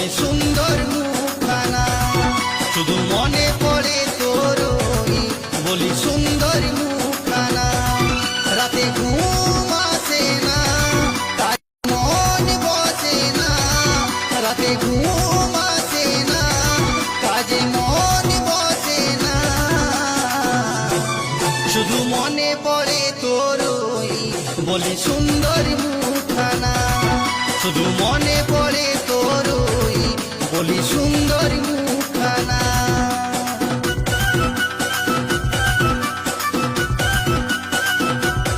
বলি সুন্দর মুখখানা, শুধু মনে পড়ে তোর ওই বলি সুন্দর মুখখানা। রাতে ঘুম আসে না, তাই মন বসে না, রাতে ঘুম আসে না, কাজে মন বসে না, শুধু মনে পড়ে তোর ওই বলি সুন্দর মুখখানা, শুধু মনে পড়ে তোর ওই বলি সুন্দর মুখ।